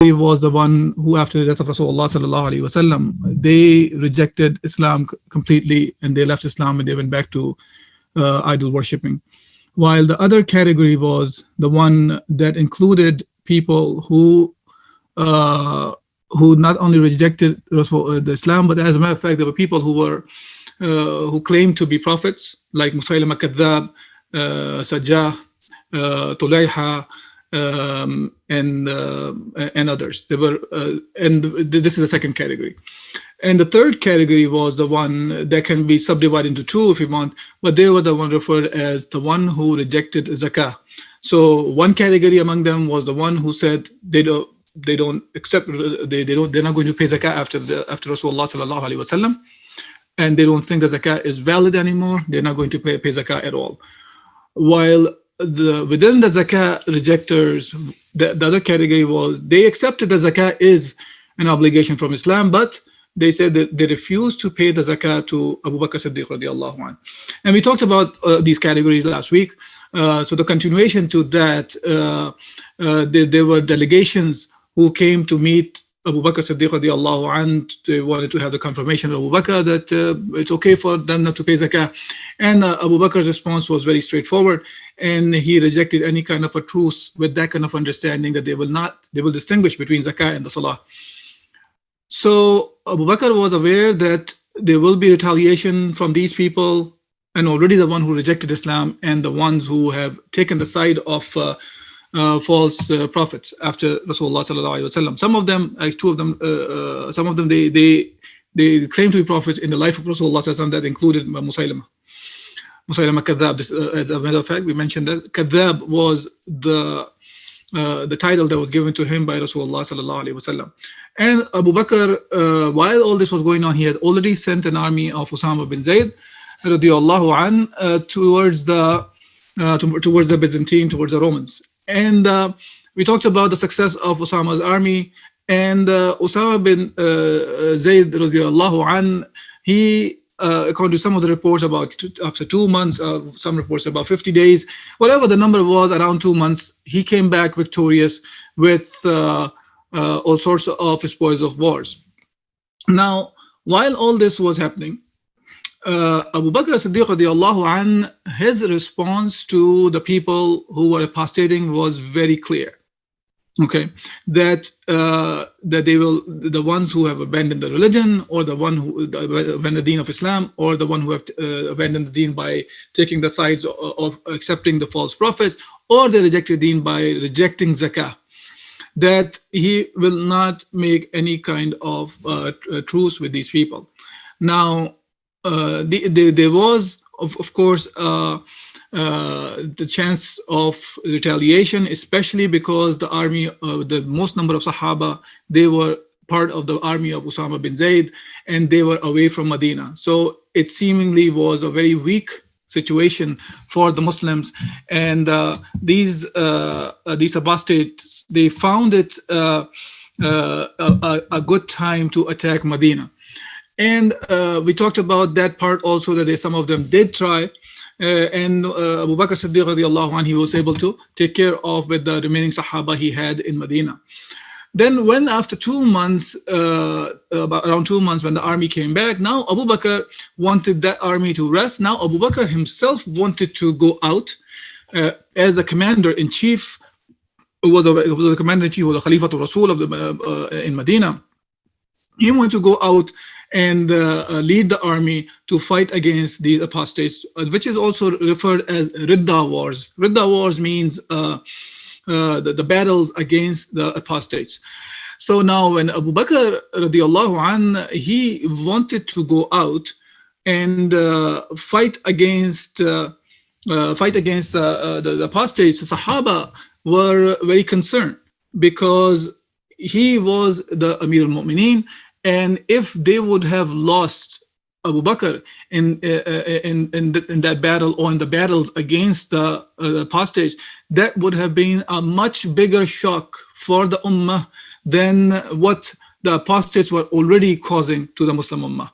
was the one who, after the death of Rasulullah sallallahu alaihi wasallam, they rejected Islam completely, and they left Islam and they went back to idol worshipping. While the other category was the one that included people who not only rejected the Islam, but as a matter of fact, there were people who claimed to be prophets, like Musaylama Kadhab, Sajjah, Tulayha, and others. They were, and this is the second category. And the third category was the one that can be subdivided into two if you want, but they were the one referred as the one who rejected zakah. So one category among them was the one who said they don't accept, they're not going to pay zakah after Rasulullah sallallahu alaihi wasallam, and they don't think the zakah is valid anymore. They're not going to pay zakah at all. While within the zakah rejectors, the other category was they accepted that zakah is an obligation from Islam, but they said that they refused to pay the zakah to Abu Bakr Siddiq radiallahu anh. And we talked about these categories last week. So the continuation to that, there were delegations who came to meet Abu Bakr Siddiq radiallahu anh. They wanted to have the confirmation of Abu Bakr that it's okay for them not to pay zakah. And Abu Bakr's response was very straightforward, and he rejected any kind of a truce with that kind of understanding that they will distinguish between zakah and the salah. So Abu Bakr was aware that there will be retaliation from these people, and already the one who rejected Islam and the ones who have taken the side of false prophets after Rasulullah sallallahu alaihi wasallam. Some of them, like two of them, some of them they claim to be prophets in the life of Rasulullah sallallahu alaihi wasallam. That included Musaylama Kadhab. As a matter of fact, we mentioned that Kadhab was the title that was given to him by Rasulullah sallallahu alaihi wasallam. And Abu Bakr, while all this was going on, he had already sent an army of Usama bin Zayd radiallahu an towards the Byzantine, towards the Romans. And we talked about the success of Usama's army, and Usama bin Zayd radiallahu an, he according to some of the reports, after 2 months, some reports about 50 days, whatever the number was, around 2 months, he came back victorious with all sorts of spoils of wars. Now, while all this was happening, Abu Bakr Siddiq radiallahu an, his response to the people who were apostating was very clear. Okay, that they will, the ones who have abandoned the religion, or the one who abandoned the deen of Islam, or the one who have abandoned the deen by taking the sides of accepting the false prophets, or they rejected deen by rejecting zakah, that he will not make any kind of truce with these people. Now, there was, of course, the chance of retaliation, especially because the army, the most number of Sahaba, they were part of the army of Usama bin Zayd, and they were away from Medina. So it seemingly was a very weak situation for the Muslims, and these apostates, they found it a good time to attack Medina. And we talked about that part also, that some of them did try. And Abu Bakr Siddiq radiallahu anh, he was able to take care of with the remaining Sahaba he had in Medina. Then when after 2 months, about around 2 months, when the army came back, now Abu Bakr wanted that army to rest. Now Abu Bakr himself wanted to go out as the commander-in-chief, was the commander-in-chief, was the Khalifa to Rasul in Medina. He wanted to go out and lead the army to fight against these apostates, which is also referred as Ridda Wars. Ridda Wars means the battles against the apostates. So now when Abu Bakr radiallahu an, he wanted to go out and fight against the apostates, the Sahaba were very concerned, because he was the Amir al-Mu'mineen, and if they would have lost Abu Bakr in that battle, or in the battles against the apostates, that would have been a much bigger shock for the Ummah than what the apostates were already causing to the Muslim Ummah.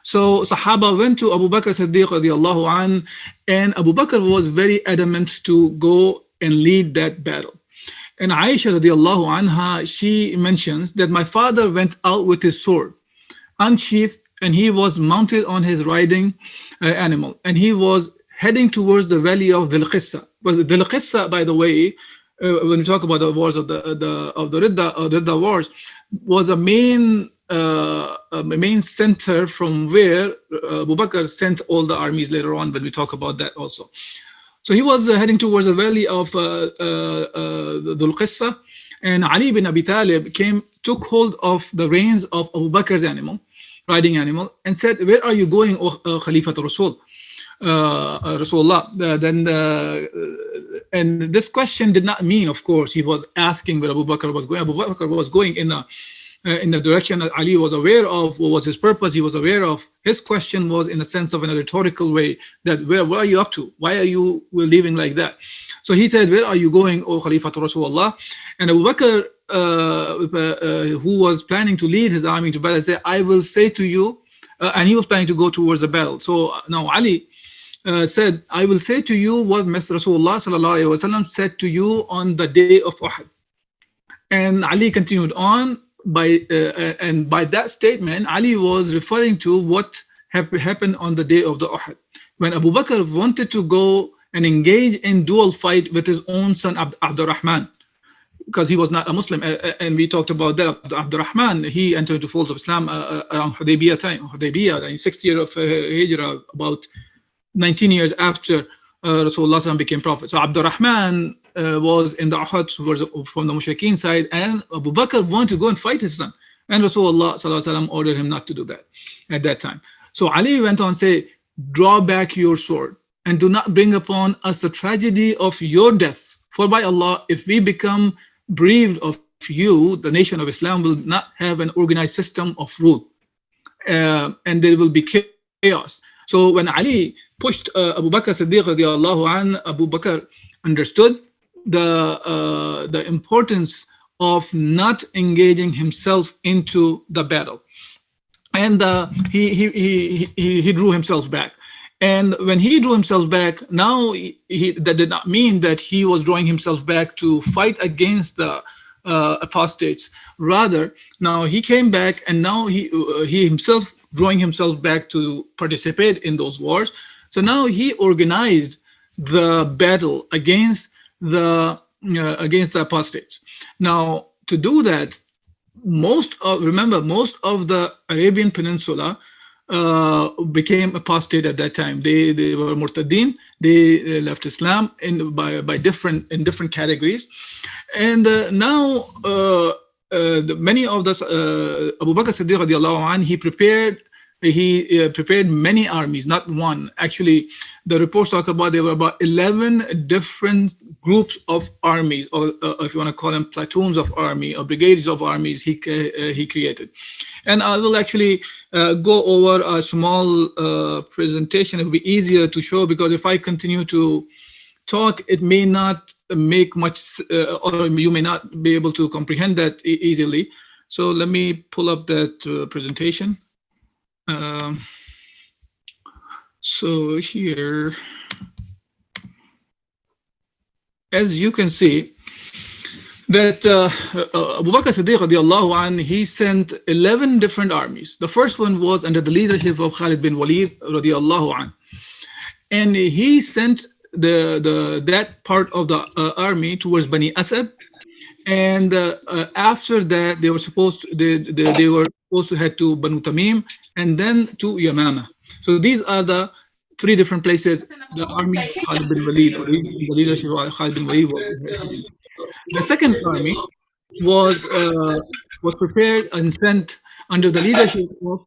So Sahaba went to Abu Bakr Siddiq radiallahu an, and Abu Bakr was very adamant to go and lead that battle. And Aisha radiallahu anha, she mentions that my father went out with his sword unsheathed, and he was mounted on his riding animal, and he was heading towards the valley of Dhil Qissa. But Dhil Qissa, by the way, when we talk about the wars of the Ridda wars, was a main center from where Abu Bakr sent all the armies later on. When we talk about that also, so he was heading towards the valley of Dhul Qissa, and Ali bin Abi Talib took hold of the reins of Abu Bakr's riding animal, and said, "Where are you going, O Khalifat Rasul, Rasulullah?" And this question did not mean, of course, he was asking where Abu Bakr was going. Abu Bakr was going in the direction that Ali was aware of. What was his purpose? He was aware of. His question was in a sense of in a rhetorical way, that what are you up to? Why are you leaving like that? So he said, "Where are you going, O Khalifat Rasulullah?" And Abu Bakr, who was planning to lead his army to battle, said, "I will say to you," and he was planning to go towards the battle. So now Ali said, "I will say to you what Rasulullah sallallahu alaihi wasallam said to you on the day of Uhud." And Ali continued on and by that statement, Ali was referring to what happened on the day of the Uhud, when Abu Bakr wanted to go and engage in dual fight with his own son Abdurrahman, because he was not a Muslim, and we talked about that. Abdurrahman, he entered into fold of Islam around Hudaybiyah time, the 6th year of Hijrah, about 19 years after Rasulullah became prophet. So Abdurrahman was in the Uhud from the Mushrikeen side, and Abu Bakr wanted to go and fight his son, and Rasulullah ordered him not to do that at that time. So Ali went on to say, "Draw back your sword and do not bring upon us the tragedy of your death, for by Allah, if we become bereaved of you, the nation of Islam will not have an organized system of rule, and there will be chaos." So when Ali pushed Abu Bakr Siddiq radiallahu anh, Abu Bakr understood the importance of not engaging himself into the battle, and he drew himself back. And when he drew himself back, now that did not mean that he was drawing himself back to fight against the apostates. Rather, now he came back, and now he himself drawing himself back to participate in those wars. So now he organized the battle against the apostates. Now, to do that, most of the Arabian Peninsula became apostate at that time. They were murtadeen. They left Islam in different categories, and now many of the Abu Bakr Siddiq radiallahu anh, he prepared many armies, not one. Actually, the reports talk about there were about 11 different groups of armies, or if you want to call them platoons of army or brigades of armies, he created. And I will actually go over a small presentation. It will be easier to show, because if I continue to talk, it may not make much, or you may not be able to comprehend that easily. So let me pull up that presentation. So here, as you can see, that Abu Bakr Siddiq radiallahu anh, he sent 11 different armies. The first one was under the leadership of Khalid bin Walid radiallahu anh, and he sent that part of the army towards Bani Asad, and after that they were supposed to head to Banu Tamim and then to Yamama. So these are the 3 different places the army of Khalid bin Walid, or the leadership of Khalid bin Walid, was. The second army was prepared and sent under the leadership of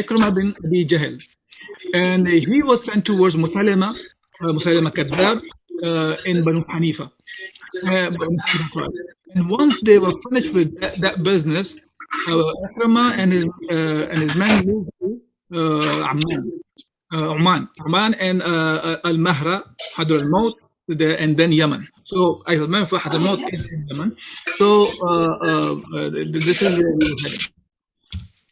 Ikrimah bin Abi Jahl, and he was sent towards Musaylama Kadhab in Banu Hanifa. And once they were finished with that business, Ikrimah and his men moved to Oman and Al-Mahra, Hadr al-Maut, and then Yemen. So I remember Hadr al-Maut in Yemen. So this is where we were heading.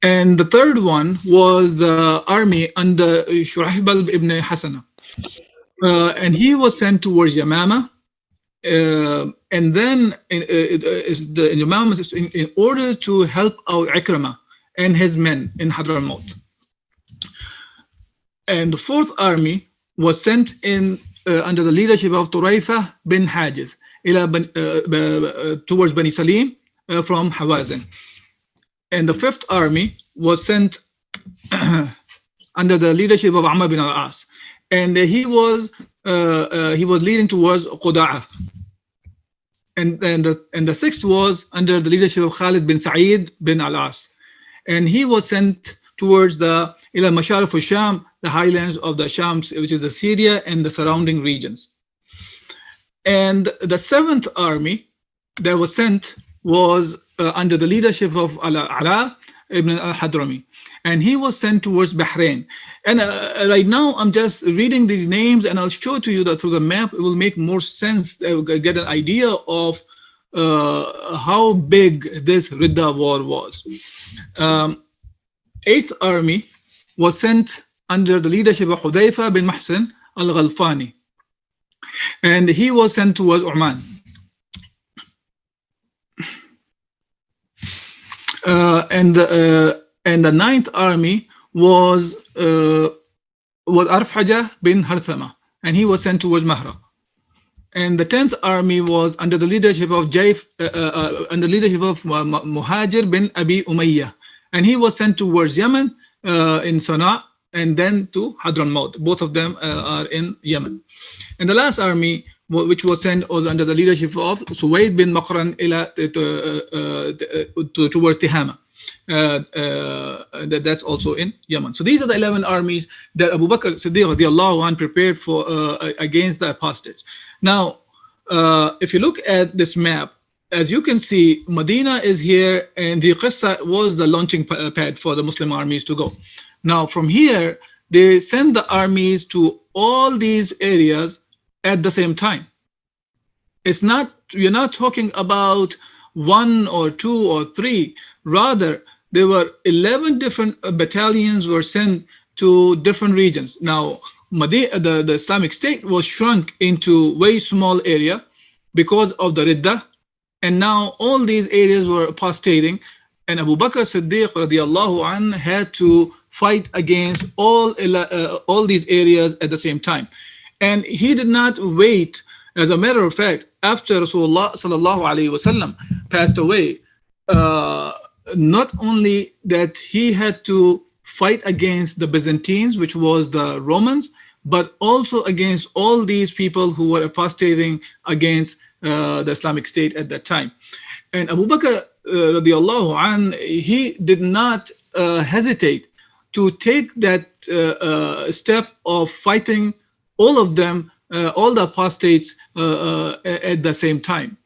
And the third one was the army under Shurahbil ibn Hasana. And he was sent towards Yamama, And then the Imam says, in order to help out Ikramah and his men in Hadramaut. And the fourth army was sent in under the leadership of Turayfa bin Hajiz towards Bani Salim from Hawazin. And the fifth army was sent under the leadership of Amr bin al-As. And he was leading towards Quda'a. And the sixth was under the leadership of Khalid bin Sa'id bin al-As. And he was sent towards the ila Masharif al-Sham, the highlands of the Sham, which is the Syria and the surrounding regions. And the seventh army that was sent was under the leadership of Ala ibn al-Hadrami. And he was sent towards Bahrain. And right now, I'm just reading these names, and I'll show to you that through the map, it will make more sense, get an idea of how big this Ridda war was. Eighth army was sent under the leadership of Hudayfa bin Mahsin al-Ghalfani. And he was sent towards Oman. And the ninth army was Arfaja bin Harthama, and he was sent towards Mahra. And the 10th army was under the leadership of Muhajir bin Abi Umayyah, and he was sent towards Yemen in Sana'a, and then to Hadramaut. Both of them are in Yemen. And the last army, which was sent, was under the leadership of Suwaid bin Maqran towards Tihama. That's also in Yemen. So these are the 11 armies that Abu Bakr Siddiq radiallahu anh prepared for against the apostates. Now, if you look at this map, as you can see, Medina is here, and the Qissa was the launching pad for the Muslim armies to go. Now, from here, they send the armies to all these areas at the same time. It's not, you're not talking about 1 or 2 or 3. Rather, there were 11 different battalions were sent to different regions. Now, the Islamic State was shrunk into very small area because of the Ridda, and now all these areas were apostating, and Abu Bakr Siddiq radiallahu anh had to fight against all these areas at the same time. And he did not wait. As a matter of fact, after Rasulullah sallallahu alaihi wasallam passed away, not only that he had to fight against the Byzantines, which was the Romans, but also against all these people who were apostating against the Islamic State at that time. And Abu Bakr radiallahu anh, he did not hesitate to take that step of fighting all of them, all the apostates at the same time.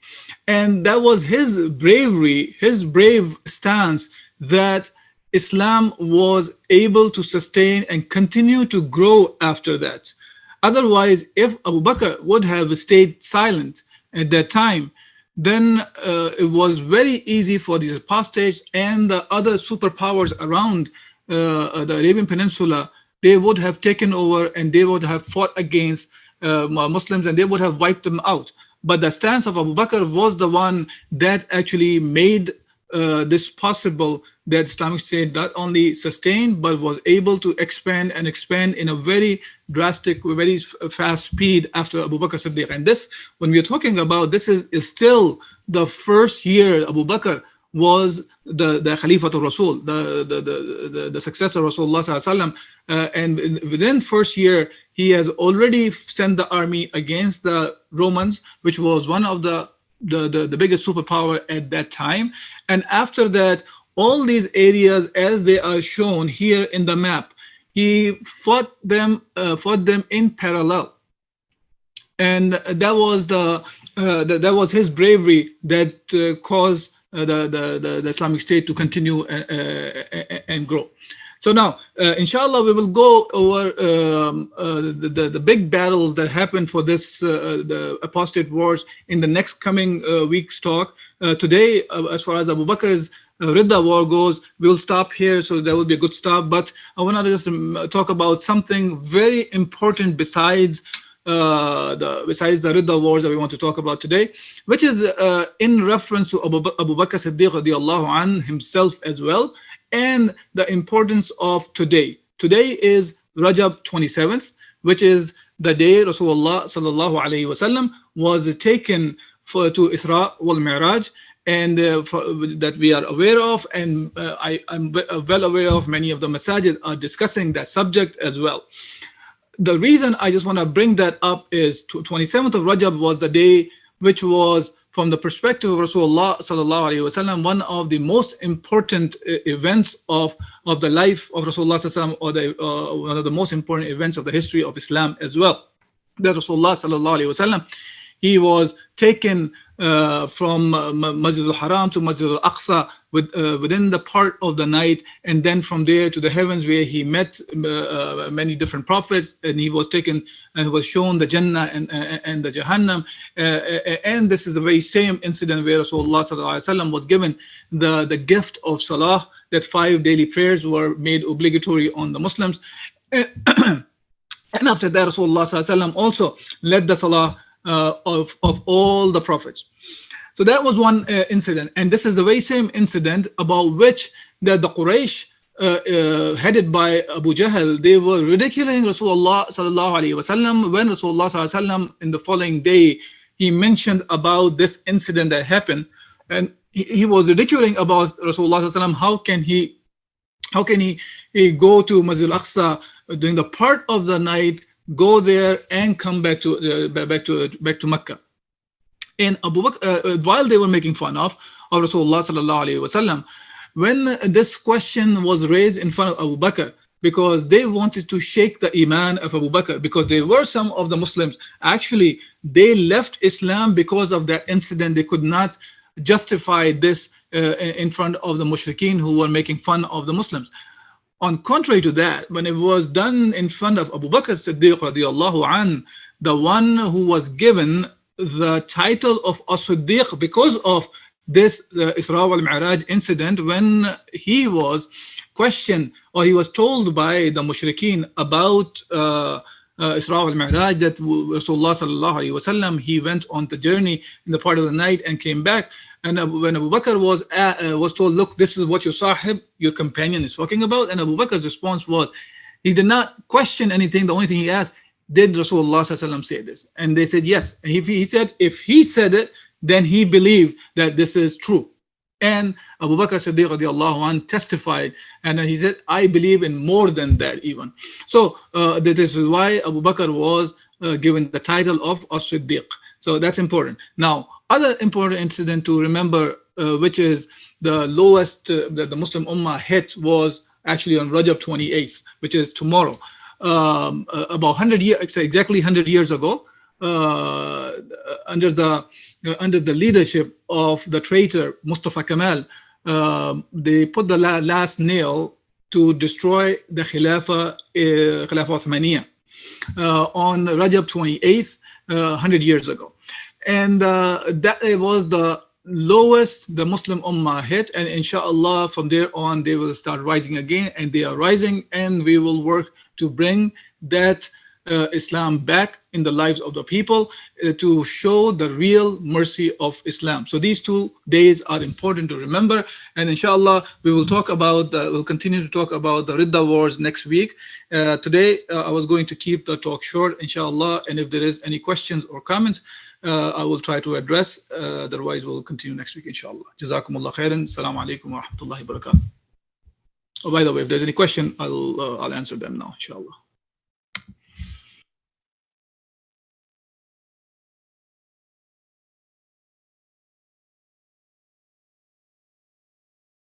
And that was his bravery, his brave stance, that Islam was able to sustain and continue to grow after that. Otherwise, if Abu Bakr would have stayed silent at that time, then it was very easy for these apostates and the other superpowers around the Arabian Peninsula. They would have taken over and they would have fought against Muslims, and they would have wiped them out. But the stance of Abu Bakr was the one that actually made this possible, that Islamic State not only sustained, but was able to expand in a very drastic, very fast speed after Abu Bakr Siddiq. And this, when we are talking about, this is still the first year Abu Bakr was the Khalifatul Rasul, the successor of Rasulullah sallallahu alaihi wasallam, and within first year he has already sent the army against the Romans, which was one of the biggest superpower at that time. And after that, all these areas, as they are shown here in the map, he fought them in parallel, and that was his bravery that caused the Islamic State to continue and grow. So now, inshallah, we will go over the big battles that happened for this the apostate wars in the next coming week's talk. Today, as far as Abu Bakr's Ridda war goes, we'll stop here, so that will be a good stop. But I want to just talk about something very important besides besides the Ridda wars that we want to talk about today, which is in reference to Abu Bakr Siddiq radiallahu anh himself as well, and the importance of today. Today is Rajab 27th, which is the day Rasulullah sallallahu alaihi wasallam was taken to Isra wal Mi'raj, and that we are aware of, and I'm well aware of. Many of the masajid are discussing that subject as well. The reason I just want to bring that up is 27th of Rajab was the day which was, from the perspective of Rasulullah sallallahu alaihi wasallam, one of the most important events of the life of Rasulullah sallallahu alaihi wasallam, or one of the most important events of the history of Islam as well. That Rasulullah sallallahu alaihi wasallam, he was taken from Masjid Al Haram to Masjid Al Aqsa within the part of the night, and then from there to the heavens, where he met many different prophets, and he was taken and was shown the Jannah and the Jahannam. And this is the very same incident where Rasulullah sallallahu alaihi wasallam was given the gift of Salah, that 5 daily prayers were made obligatory on the Muslims. And after that, Rasulullah sallallahu alaihi wasallam also led the Salah of all the prophets. So that was one incident, and this is the very same incident about which the Quraysh, headed by Abu Jahl, they were ridiculing Rasulullah sallallahu alaihi wasallam when Rasulullah sallallahu alaihi wasallam in the following day he mentioned about this incident that happened, and he was ridiculing about Rasulullah sallallahu alaihi wasallam. How can he go to Masjid Al Aqsa during the part of the night, go there and come back to Mecca? And Abu Bakr, while they were making fun of Rasulullah sallallahu alaihi wasallam, when this question was raised in front of Abu Bakr, because they wanted to shake the iman of Abu Bakr, because there were some of the Muslims, actually they left Islam because of that incident. They could not justify this in front of the mushrikeen who were making fun of the Muslims. On contrary to that, when it was done in front of Abu Bakr Siddiq radiallahu anh, the one who was given the title of As-Siddiq because of this Isra wal Mi'raj incident, when he was questioned, or he was told by the mushrikeen about Isra wal Mi'raj, that Rasulullah sallallahu alaihi wasallam, he went on the journey in the part of the night and came back. And when Abu Bakr was told, look, this is what your sahib, your companion, is talking about, and Abu Bakr's response was, he did not question anything. The only thing he asked, did Rasulullah sallallahu alaihi wasallam say this? And they said yes. And he said, if he said it, then he believed that this is true. And Abu Bakr Siddiq radiallahu anh testified, and then he said, I believe in more than that even. So this is why Abu Bakr was given the title of As-Siddiq. So that's important. Now, other important incident to remember, which is the lowest that the Muslim Ummah hit, was actually on Rajab 28th, which is tomorrow. About 100 years, exactly 100 years ago, under the leadership of the traitor Mustafa Kemal, they put the last nail to destroy the Khilafah Uthmaniyya on Rajab 28th, 100 years ago. And that was the lowest the Muslim Ummah hit, and inshallah from there on they will start rising again, and they are rising, and we will work to bring that Islam back in the lives of the people, to show the real mercy of Islam. So these 2 days are important to remember, and inshallah we will talk about we'll continue to talk about the Ridda wars next week. Today I was going to keep the talk short, inshallah, and if there is any questions or comments, I will try to address. Otherwise we'll continue next week, inshallah. Jazakumullah khairan. Assalamu alaikum wa rahmatullahi wa barakatuh. Oh, by the way, if there's any question, I'll answer them now, inshallah.